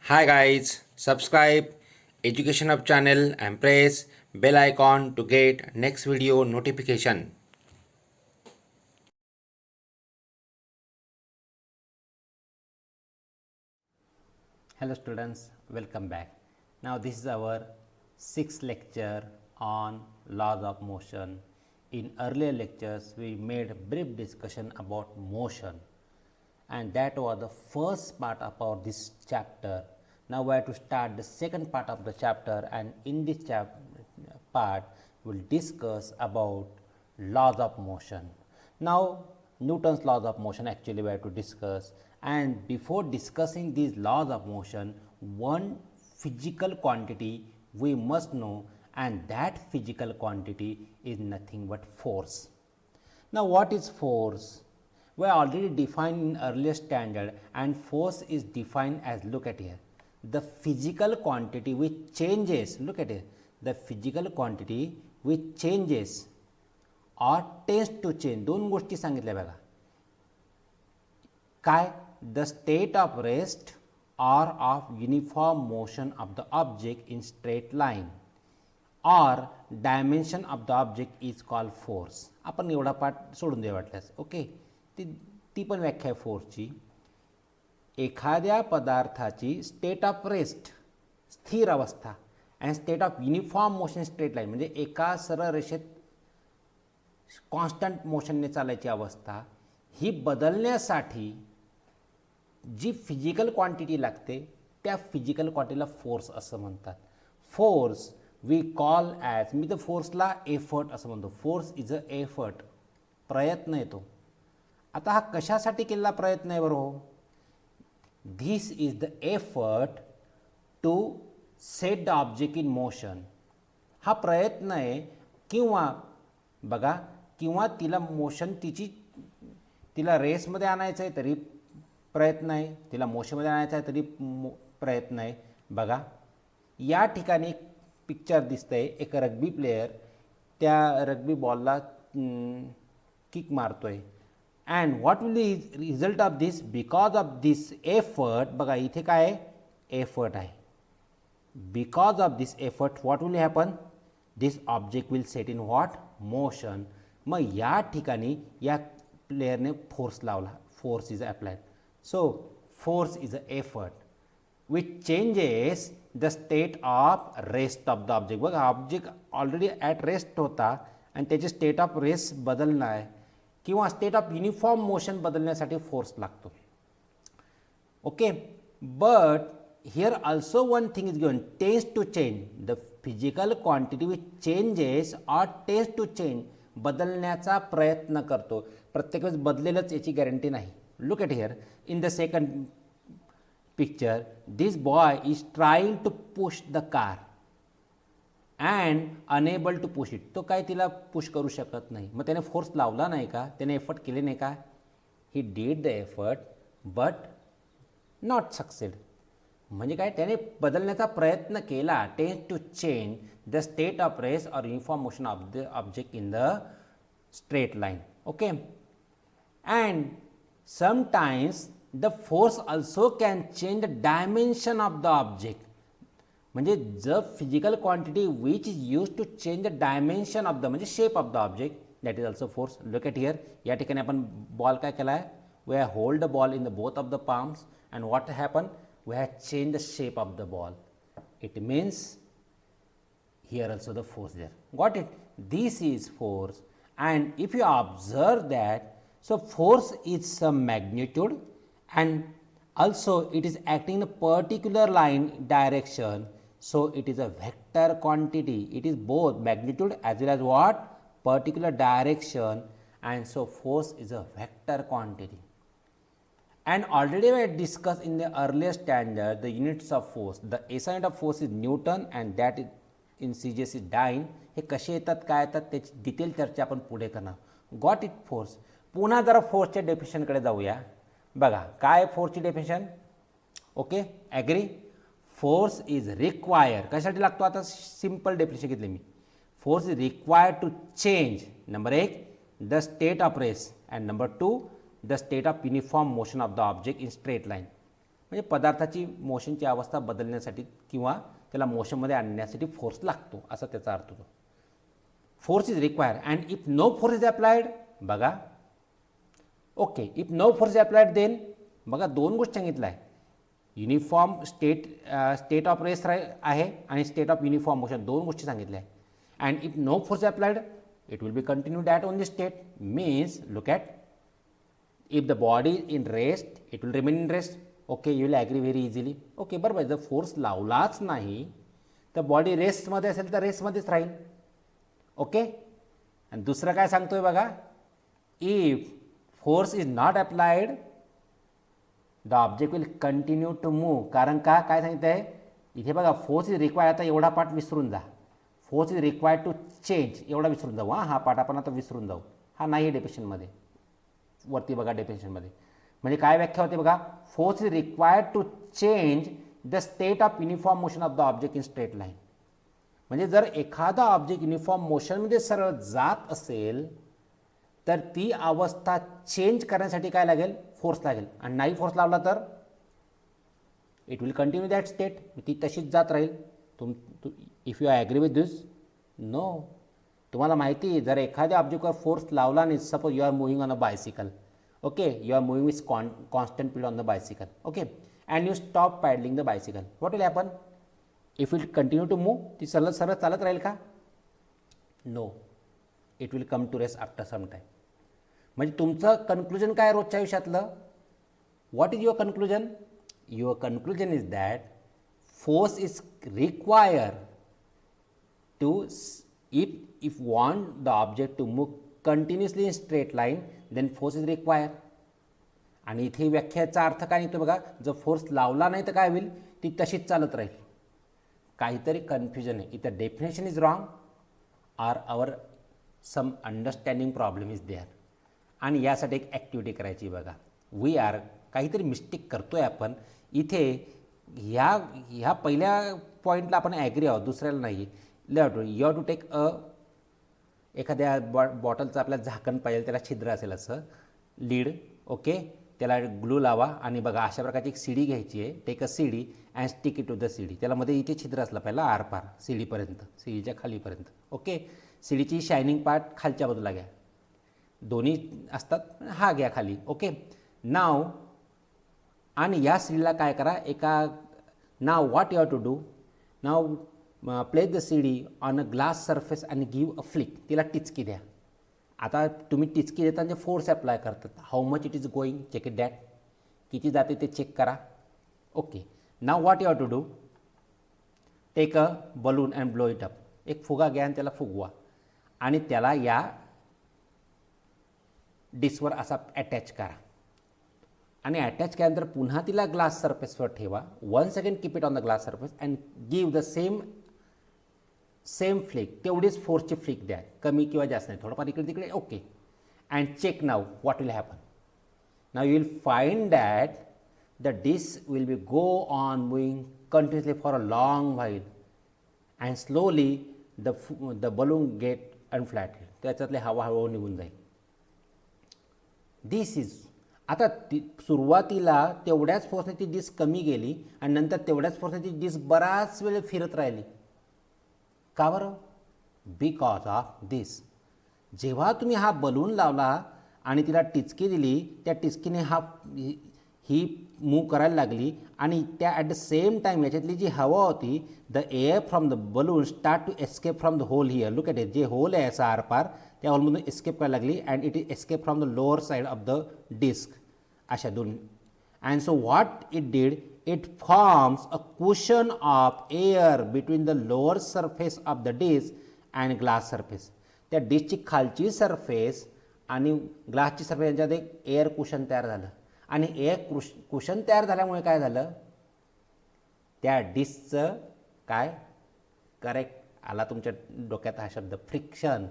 Hi guys, subscribe Education Hub channel and press bell icon to get next video notification. Hello students, welcome back. Now this is our sixth lecture on laws of motion. In earlier lectures we made a brief discussion about motion and that was the first part about this chapter. Now we have to start the second part of the chapter, and in this part we will discuss about laws of motion. Now Newton's laws of motion actually we have to discuss, and before discussing these laws of motion, one physical quantity we must know, and that physical quantity is nothing but force. Now what is force? We already defined in earlier standard, and force is defined as, look at here, the physical quantity which changes, look at it, the physical quantity which changes or tends to change. दोन गोष्टी सांगितल्या बघा, काय, the state of rest or of uniform motion of the object in straight line or dimension of the object is called force. आपण एवढा पाठ सोडून दे वाटल्यास. ओके, ती पण व्याख्या आहे फोर्सची. एखाद्या पदार्थाची स्टेट ऑफ रेस्ट स्थिर अवस्था and state of uniform motion straight line म्हणजे एका सरळ रेषेत कॉन्स्टंट मोशनने चालायची अवस्था, ही बदलण्यासाठी जी फिजिकल क्वांटिटी लागते त्या फिजिकल क्वांटिटीला फोर्स असं म्हणतात. फोर्स वी कॉल ॲज, मी तर फोर्सला एफर्ट असं म्हणतो. फोर्स इज अ एफर्ट, प्रयत्न येतो. आता हा कशासाठी केलेला प्रयत्न आहे बरं हो? This is the effort to set the object in motion. हा प्रयत्न आहे, किंवा बघा, किंवा तिला मोशन तिला रेसमध्ये आणायचं आहे तरी प्रयत्न आहे, तिला मोशनमध्ये आणायचं आहे तरी प्रयत्न आहे. बघा या ठिकाणी एक पिक्चर दिसतं आहे, एक रग्बी प्लेयर त्या रग्बी बॉलला किक मारतो आहे. And what will be result of this? Because of this effort, बघा इथे काय आहे, एफर्ट आहे. Because of this effort what will happen? This object will set in what? Motion. मग या ठिकाणी या प्लेयरने फोर्स लावला, force is applied. So force is a effort which changes the state of rest of the object. बघा object already at rest होता आणि त्याचे state of rest बदलणं आहे किंवा स्टेट ऑफ युनिफॉर्म मोशन बदलण्यासाठी फोर्स लागतो. Okay, but here also one thing is given, tends to change. The physical quantity which changes or tends to change, बदलण्याचा प्रयत्न करतो. प्रत्येक वेळेस बदलेलच याची गॅरंटी नाही. Look at here in the second picture, this boy is trying to push the car and unable to push it. तो काय तिला पुश करू शकत नाही. मग त्याने फोर्स लावला नाही का? त्याने एफर्ट केले नाही का? He did the effort but not succeed. म्हणजे काय, त्याने बदलण्याचा प्रयत्न केला. Tends to change the state of rest or uniform motion of the object in the straight line. Okay, and sometimes the force also can change the dimension of the object. म्हणजे जर physical quantity which is use to change the dimension of the, म्हणजे shape of the object, that is also force. Look at here, या ठिकाणी आपण ball काय केला आहे, we have hold the ball in the both of the palms and what happen, we have change the shape of the ball. It means here also the force there. Got it? This is force. And if you observe that, so force is some magnitude and also it is acting in a particular line direction, so it is a vector quantity. It is both magnitude as well as what? Particular direction, and so force is a vector quantity. And already we had discussed in the earlier standard the units of force. The SI unit of force is Newton and that is in CGS is dyne. हे कसे येतात, काय येतात, त्याची detail चर्चा आपण पुढे करणार. Got it? फोर्स. पुन्हा जरा फोर्सच्या डेफिनेशनकडे जाऊया. बघा काय फोर्सची definition. Okay, agree? Force is require, कशासाठी लागतो? आता सिंपल डेफिनेशन घेतले मी. Force is required to change, number एक, the state of rest, and number two, the state of uniform motion of the object in straight line. म्हणजे पदार्थाची मोशनची अवस्था बदलण्यासाठी किंवा त्याला मोशनमध्ये आणण्यासाठी फोर्स लागतो असा त्याचा अर्थ होतो. Force is required and if no force is applied, बघा okay, if no force is applied then बघा दोन गोष्टी सांगितलं आहे. युनिफॉर्म स्टेट ऑफ रेस्ट आहे आणि स्टेट ऑफ युनिफॉर्म मोशन, दोन गोष्टी सांगितल्या आहे. And if no force applied it will be continue that own the state. Means look at, if the body in rest it will remain in rest. Okay, you will agree very easily. Okay, बरोबर. जर force लावलाच नाही तर body रेस्टमध्ये असेल तर रेस्टमध्येच राहील. Okay, आणि दुसरं काय सांगतोय बघा, if force is not applied the object will continue to move. कारण का, काय सांगितलं आहे इथे बघा, फोर्स इज रिक्वायर्ड. आता एवढा पार्ट विसरून जा. Force is required to change, एवढा विसरून जाऊ. हा पार्ट आपण आता विसरून जाऊ. हा नाही डेफिनेशनमध्ये, वरती बघा डेफिनेशनमध्ये. म्हणजे काय व्याख्या होते बघा, force is required to change the state of uniform motion of the object in straight line. म्हणजे जर एखादा ऑब्जेक्ट युनिफॉर्म मोशनमध्ये सरळ जात असेल तर ती अवस्था चेंज करण्यासाठी काय लागेल, फोर्स लागेल. आणि नाही फोर्स लावला तर it will continue that state, ती तशीच जात राहील. If you agree with this, no. तुम्हाला माहिती आहे, जर एखाद्या ऑब्जेक्टवर फोर्स लावला नाही, suppose you are moving on a bicycle, okay, you are moving with constant speed on the bicycle, okay, and you stop pedalling the bicycle, what will happen? If it continue to move, ती सरळ सरळ चालत राहील का? No, it will come to rest after some time. म्हणजे तुमचं conclusion काय रोजच्या आयुष्यातलं? What is your conclusion? Your conclusion is that force is require to, if want the object to move continuously in straight line then force is required. आणि इथे व्याख्याचा अर्थ काय निघतो बघा, जर फोर्स लावला नाही तर काय होईल, ती तशीच चालत राहील. काहीतरी कन्फ्युजन आहे इथं. Definition is wrong or our some understanding problem is there. आणि यासाठी एक ॲक्टिव्हिटी करायची बघा. वी आर काहीतरी मिस्टेक करतोय आपण इथे. ह्या पहिल्या पॉईंटला आपण ॲग्री आहोत, दुसऱ्याला नाही. यू हॅव टू टेक एखाद्या बॉटलचं आपल्याला झाकण पाहिजे, त्याला छिद्र असेल असं लीड, ओके, त्याला ग्लू लावा आणि बघा अशा प्रकारची एक सीडी घ्यायची आहे. Take a CD and stick it to the CD. त्याला मध्ये इथे छिद्र असलं पहिला आरपार सीडीपर्यंत, सीडीच्या खालीपर्यंत, ओके. सीडीची शायनिंग पार्ट खालच्या बाजूला घ्या, दोन्ही असतात, हा घ्या खाली, ओके. नाव आणि या सीडीला काय करा, एका now what you have to do, now place the CD on a glass surface and give a flick. तिला टिचकी द्या. आता तुम्ही टिचकी देताना जे फोर्स अप्लाय करतात, how much it is going, check it that, किती जाते ते चेक करा, okay. Now what you have to do, take a balloon and blow it up. एक फुगा घ्या आणि त्याला फुगवा आणि त्याला या डिस्कवर असा अटॅच करा. आणि अटॅच केल्यानंतर पुन्हा तिला ग्लास सरफेसवर ठेवा. One second keep it on the glass surface and give the same flick. तेवढीच फोर्सची फ्लिक द्या, कमी किंवा जास्त नाही, थोडंफार इकडे तिकडे, okay. And check now what will happen. Now you will find that the disc will be go on moving continuously for a long while and slowly the balloon get unflattened. त्याच्यातले हवा हळूहळू निघून जाईल. दिस इज, आता सुरुवातीला तेवढ्याच फोर्सने ती disk कमी गेली आणि नंतर तेवढ्याच फोर्सने ती डिस्क बराच वेळ फिरत राहिली. का बरं? बिकॉज ऑफ दिस. जेव्हा तुम्ही हा बलून लावला आणि तिला टिचकी दिली, त्या टिचकीने ही मूव करायला लागली आणि त्या ॲट द सेम टाईम याच्यातली जी हवा होती, the air from the balloon start to escape from the hole here. Look at it, जे होल आहे याचा आरपार, त्या होलमधून एस्केप करायला लागली and it is escape from the lower side of the disc. अशा दोन. And so what it did, it forms a cushion of air between the lower surface of the disc and glass surface. त्या डिस्कची खालची surface आणि ग्लासची surface यांच्यात एक air cushion तयार झालं. आणि एअर कुशन तयार झाल्यामुळे काय झालं, त्या डिस्कचं काय, करेक्ट आला तुमच्या डोक्यात हा शब्द, फ्रिक्शन.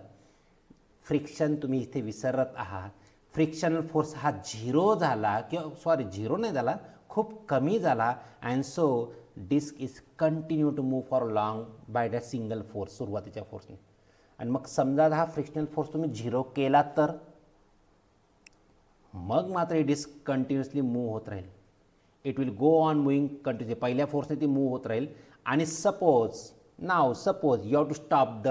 फ्रिक्शन तुम्ही इथे विसरत आहात. फ्रिक्शनल फोर्स हा झिरो झाला, किंवा सॉरी झिरो नाही झाला, खूप कमी झाला. And so disc is continue to move for long by that single force, सुरुवातीच्या फोर्सने. आणि मग समजा हा फ्रिक्शनल फोर्स तुम्ही झिरो केला तर मग मात्र ही डिस्क कंटिन्युअसली मूव होत राहील. It will go on moving continue, पहिल्या फोर्सने ती मूव्ह होत राहील. आणि suppose you have to stop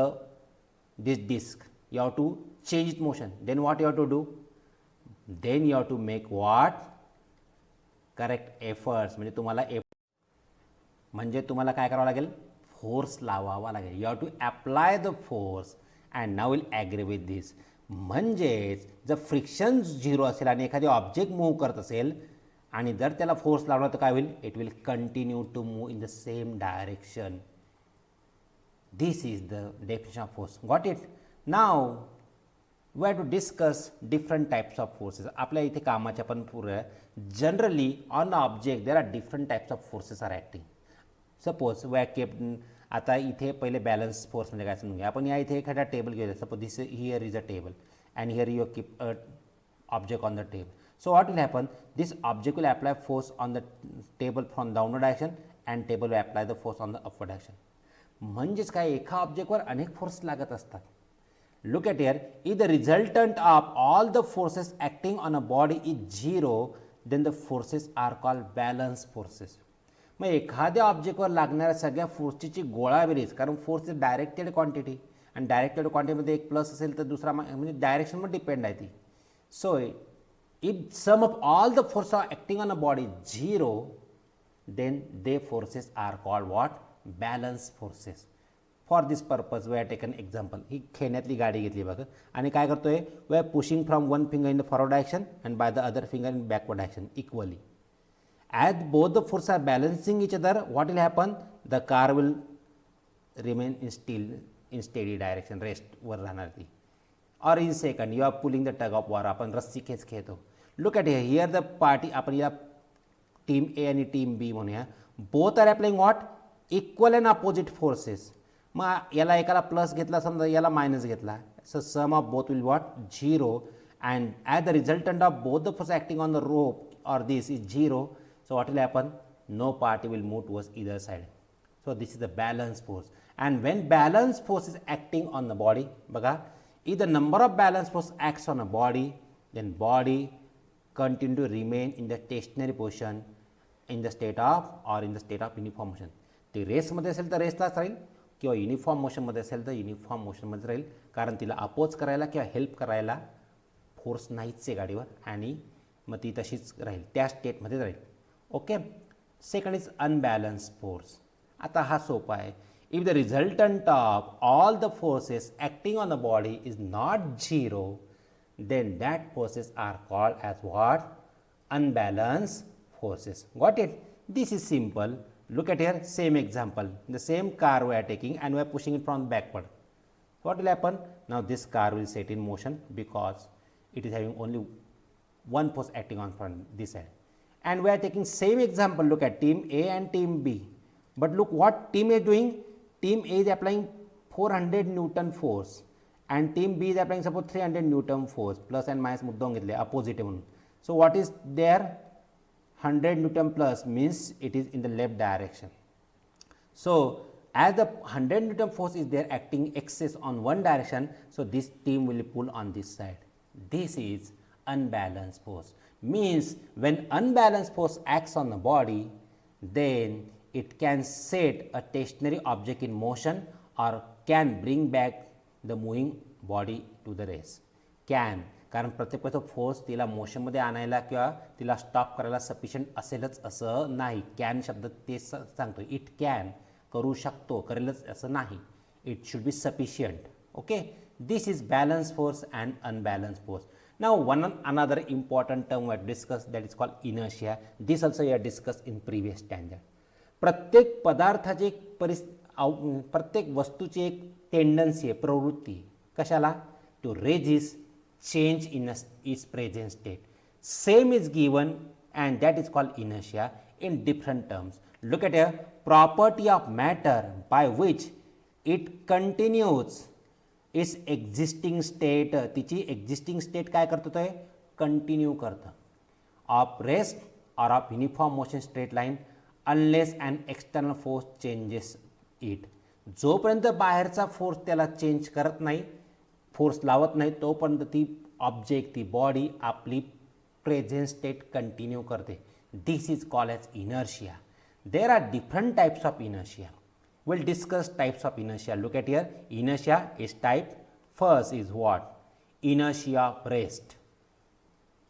this disk, you have to change its motion, then what you have to do, then you have to make what, correct efforts. म्हणजे तुम्हाला काय करावं लागेल, फोर्स लावावा लागेल. You have to apply the force and now will agree with this. म्हणजेच जर friction 0 असेल आणि एखादी ऑब्जेक्ट मूव्ह करत असेल आणि जर त्याला फोर्स लावला तर काय होईल, it will continue to move in the same direction. This is the definition of force. Got it? Now we have to discuss different types of forces. आपल्या इथे कामाच्या पण पूर्ण generally on object there are different types of forces are acting. Suppose we are kept, आता इथे पहिले balance force म्हणजे काय समजून घ्या. आपण या इथे एखादा टेबल घेऊया. Suppose this here is a table and here you keep a object on the table. So what will happen, this object will apply force on the table from downward direction and table will apply the force on the upward direction. म्हणजेच काय, एका ऑब्जेक्टवर अनेक force लागत असतात. Look at here, if the resultant of all the forces acting on a body is 0 then the forces are called balance forces. मग एखाद्या ऑब्जेक्टवर लागणाऱ्या सगळ्या फोर्सची गोळा बेरीज, कारण फोर्स इज डायरेक्टेड क्वांटिटी आणि डायरेक्टेड क्वांटिटीमध्ये एक प्लस असेल तर दुसरा म्हणजे डायरेक्शनवर डिपेंड आहे ती. So if sum of all the force are acting on a body 0 then they forces are called what, balance forces. For this purpose we are taken example. ही खेळण्यातली गाडी घेतली बघा आणि काय करतोय, we are pushing from one finger in the forward direction and by the other finger in backward direction equally. As both the force are balancing each other, what will happen, the car will remain in steady direction, रेस्टवर राहणार ती. Or in second you are pulling the tug of war, आपण रस्सी खेच खेळतो. Look at here the party, आपण या team A आणि टीम बी म्हणूया. Both are applying what, equal and opposite forces. मग याला एकाला प्लस घेतला, समजा याला मायनस घेतला, so sum of both will what 0 and at the resultant of both the force acting on the rope or this is 0. So what will happen, no party will move towards either side. So this is the balance force. And when balance force is acting on the body, बघा, if the number of balance force acts on a body then body continue to remain in the stationary position in the state of or in the state of uniform motion. ती रेसमध्ये असेल तर रेसलाच राहील किंवा uniform मोशनमध्ये असेल तर uniform मोशनमध्ये राहील, कारण तिला अपोज करायला किंवा हेल्प करायला फोर्स नाहीच आहे गाडीवर आणि मग ती तशीच राहील, त्या स्टेटमध्ये राहील. Okay. Second is unbalance force. आता हा सोपा आहे. If the resultant of all the forces acting on the body is not 0 then that forces are called as what, unbalance forces. Got it? This is simple. Look at here, same example. The same car we are taking and we are pushing it from backward. What will happen? Now this car will set in motion because it is having only one force acting on front this side. And we are taking same example. Look at team A and team B. But look what team A is doing. Team A is applying 400 Newton force and team B is applying suppose 300 Newton force. Plus and minus मुद्दाम घेतले opposite म्हणून. So what is there? 100 Newton plus means it is in the left direction. So as the 100 Newton force is there acting excess on one direction, so this team will pull on this side. This is unbalanced force. Means when unbalanced force acts on the body, then it can set a stationary object in motion or can bring back the moving body to the rest. Can, कारण प्रत्येक force तिला मोशनमध्ये आणायला किंवा तिला stop करायला sufficient असेलच असं नाही. कॅन शब्द ते सांगतो. इट कॅन, करू शकतो, करेलच असं नाही. It should be sufficient. Okay. This is balance force and unbalance force. Now one another important term we have discuss that is called inertia. This also you have discuss in previous standard. प्रत्येक पदार्थाची एक प्रत्येक वस्तूची एक tendency आहे, प्रवृत्ती. कशाला? To resist change in its present state. Same is given and that is called inertia in different terms. Look at here, property of matter by which it continues its existing state. तिची existing state काय करतो आहे? Continue करतं. Of rest or of uniform motion straight line unless an external force changes it. जोपर्यंत बाहेरचा force त्याला change करत नाही, फोर्स लावत नाही, तोपर्यंत ती ऑब्जेक्ट, ती बॉडी आपली प्रेझेंट स्टेट कंटिन्यू करते. This is called as inertia. There are different types of inertia. We'll discuss types of inertia. Look at here. Inertia is type. First is what? Inertia of rest.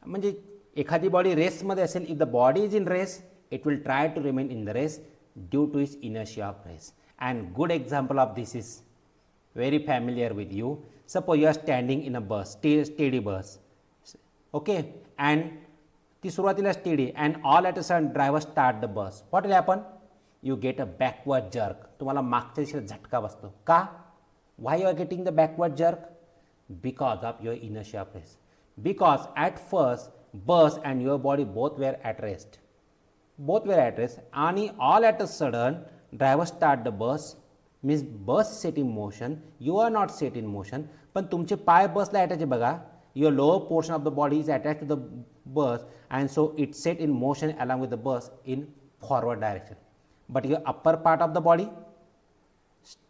म्हणजे एखादी body रेस्टमध्ये असेल, if the body is in rest, it will try to remain in the rest due to its inertia of rest. And good example of this is very familiar with you. Suppose you are standing in a bus, steady bus, okay, and ती सुरुवातीला steady and all at a sudden driver start the bus. What will happen? You get a backward jerk. तुम्हाला मागच्या दिशेला झटका बसतो. का? Why you are getting the backward jerk? Because of your inertia of rest. Because at first bus and your body both were at rest. आणि all at a sudden driver start the bus, means bus set in motion, you are not set in motion, पण तुमचे पाय बसला attach आहे बघा. Your lower portion of the body is attached to the bus and so it set in motion along with the bus in forward direction. But your upper part of the body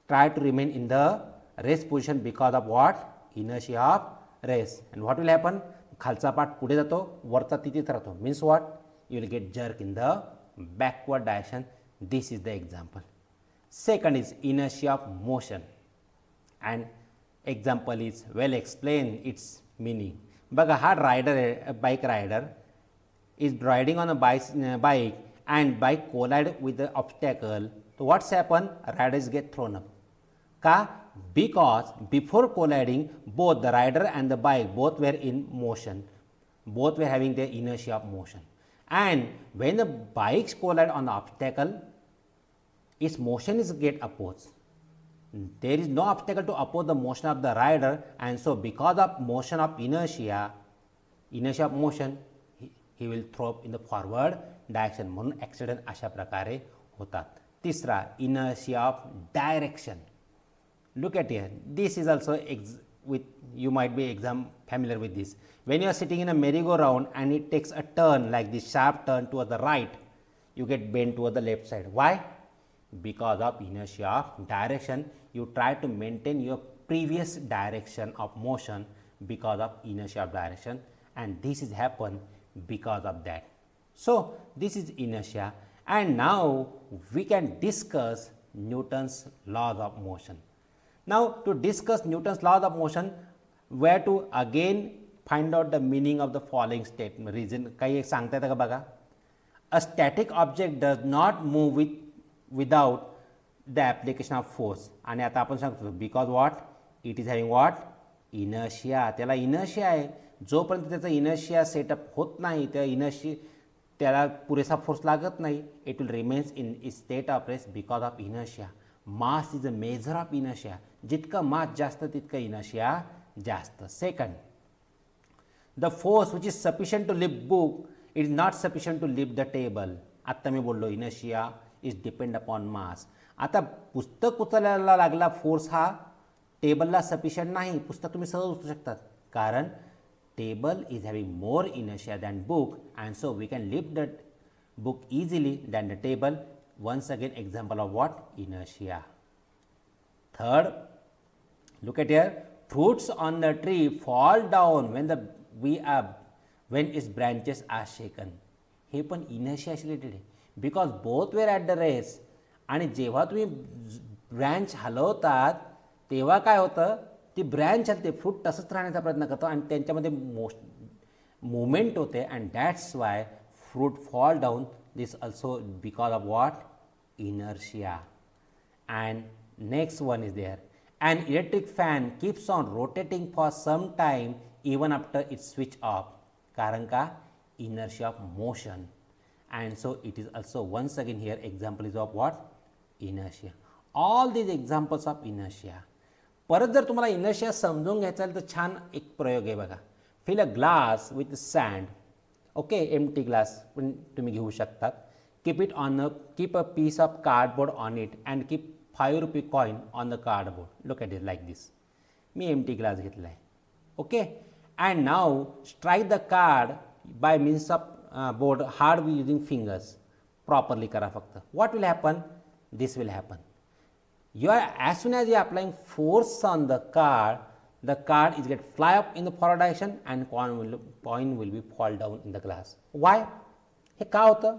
try to remain in the rest position because of what? Inertia of rest. And what will happen? खालचा part पुढे जातो, वरचा तिथेच राहतो. Means what? You will get jerk in the backward direction. This is the example. Second is inertia of motion, and example is well explained its meaning. बघा हा rider आहे, bike rider is riding on a bike and bike collide with the obstacle. So what's happen? Riders get thrown up. का? Because before colliding both the rider and the bike both were in motion, both were having their inertia of motion. And when the bikes collide on the obstacle, its motion is get opposed. There is no obstacle to oppose the motion of the rider, and so because of motion of inertia of motion, he will throw up in the forward direction. म्हणून accident अशा प्रकारे होतात. तिसरा inertia of direction. Look at here. This is also you might be familiar with this. When you are sitting in a merry-go-round and it takes a turn like this, sharp turn towards the right, you get bent towards the left side. Why? Because of inertia of direction. You try to maintain your previous direction of motion because of inertia of direction, and this is happen because of that. So this is inertia, and now we can discuss Newton's laws of motion. Now to discuss Newton's laws of motion, where to again find out the meaning of the following statement. Reason काही सांगता येतं का बघा. A static object does not move without the application of force. आणि आता आपण सांगतो because what? It is having what? Inertia. त्याला inertia आहे. जोपर्यंत त्याचा inertia सेटअप होत नाही, त्याला पुरेसा फोर्स लागत नाही, it will remains in its state of rest because of inertia. Mass is a measure of inertia. जितका मास जास्त तितका inertia जास्त. Second, the force which is sufficient to lift book, it is not sufficient to lift the table. आत्ता मी बोललो inertia is depend upon mass. आता पुस्तक उचलायला लागला फोर्स हा टेबलला सफिशियंट नाही. पुस्तक तुम्ही सहज उचलू शकतात, कारण table is having more inertia than book, and so we can lift the book easily than the table. Once again example of what? Inertia. Third, look at here. Fruits on the tree fall down when its branches are shaken. हे पण inertia related आहे, because both were at the rest. आणि जेव्हा तुम्ही branch हलवतात तेव्हा काय होतं, ती ब्रँच हलते, फ्रूट तसंच राहण्याचा प्रयत्न करतो आणि त्यांच्यामध्ये मुवमेंट होते, and that's why fruit fall down. This also because of what? Inertia. And next one is there. An electric fan keeps on rotating for some time even after it's switched off. कारण का? Inertia of motion. And so it is also once again here example is of what? Inertia. All these examples of inertia. परत जर तुम्हाला inertia समजून घ्यायचा असेल तर छान एक प्रयोग आहे बघा. Fill a glass with sand. Okay, empty glass पण तुम्ही घेऊ शकतात. Keep a piece of cardboard on it and keep 5 rupee coin on the cardboard. Look at it like this. Me empty glass घेतला आहे. Okay, and now strike the card by means of board hard using fingers. Properly करा फक्त. What will happen? This will happen. As soon as you are applying force on the card is get fly up in the forward direction and coin will be fall down in the glass. Why? हे का होतं?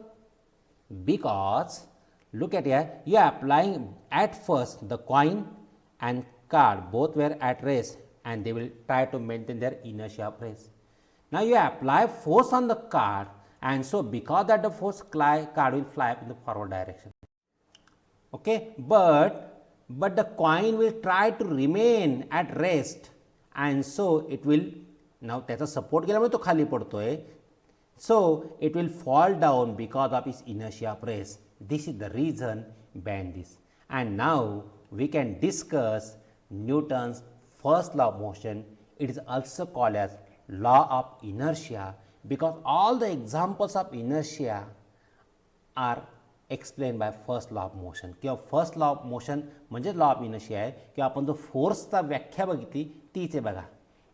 Because look at here, you are applying at first the coin and card both were at rest and they will try to maintain their inertia of rest. Now you apply force on the card and so because that the force card will fly up in the forward direction. Okay, but the coin will try to remain at rest and so it will, now त्याचा support केल्यामुळे तो खाली पडतोय, so it will fall down because of its inertia of rest. This is the reason behind this. And now we can discuss Newton's first law of motion. It is also called as law of inertia because all the examples of inertia are explained by first law of motion. किंवा first law of motion म्हणजे law of inertia आहे किंवा आपण जो फोर्सचा व्याख्या बघितली तीच आहे बघा.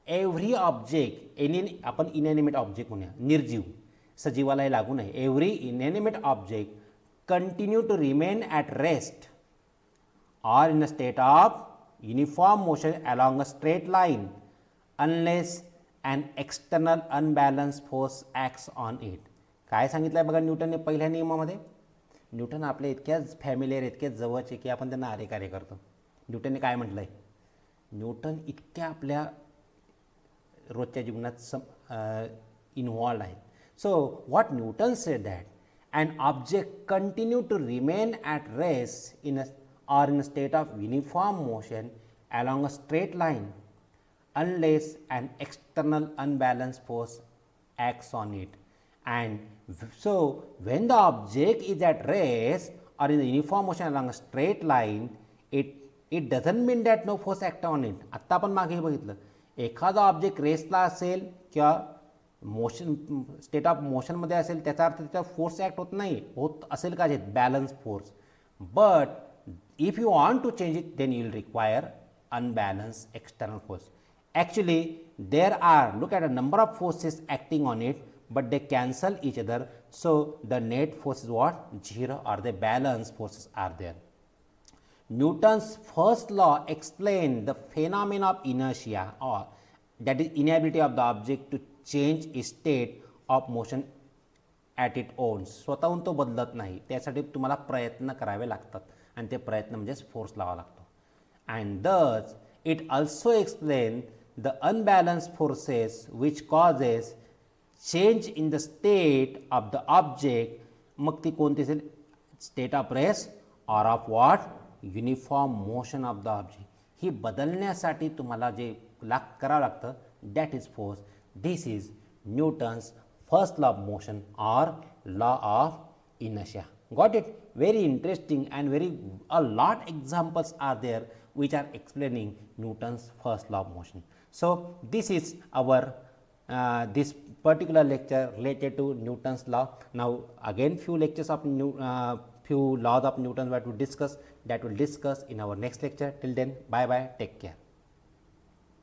एव्हरी ऑब्जेक्ट आपण इनॅनिमेट ऑब्जेक्ट म्हणूया, निर्जीव सजीवालाही लागू नये. Every inanimate object continue to remain at rest or in a state of uniform motion along a straight line unless an external unbalanced force acts on it. काय सांगितलं आहे बघा न्यूटनने पहिल्या नियमामध्ये? न्यूटन आपल्या इतक्याच फॅमिलियर, इतक्याच जवळचे की आपण त्यांना आरे कार्य करतो. न्यूटनने काय म्हटलं आहे? न्यूटन इतक्या आपल्या रोजच्या जीवनात इन्वॉल्ड आहेत. So what Newton sed that an object continue to remain at rest in a or in a state of uniform motion along a straight line unless an external unbalanced force acts on it. And so when the object is at rest or in a uniform motion along a straight line, it doesn't mean that no force act on it. आत्ता आपण मागे बघितलं, एखादा object रेस्टला असेल किंवा motion state of मोशनमध्ये असेल त्याचा अर्थ त्याचा फोर्स ॲक्ट होत नाही, होत असेल का balance force. But if you want to change it, then you will require unbalanced external force. Actually there are, look at a number of forces acting on it but they cancel each other, so the net force is what? Zero, or the balance forces are there. Newton's first law explained the phenomenon of inertia, or that is inability of the object to change its state of motion at its own. स्वतःहून तो बदलत नाही, त्यासाठी तुम्हाला प्रयत्न करावे लागतात आणि ते प्रयत्न म्हणजेच फोर्स लावा लागतो. And thus it also explain the unbalance forces which causes change in the state of the object. मग ती कोणती असेल? State of rest or of what? Uniform motion of the object. ही बदलण्यासाठी तुम्हाला जे करावं लागतं that is force. This is Newton's first law of motion or law of inertia. Got it? Very interesting and a lot examples are there which are explaining Newton's first law of motion. So this is our this particular lecture related to Newton's law. Now again few lectures of few laws of Newton that we discuss in our next lecture. Till then, bye bye, take care.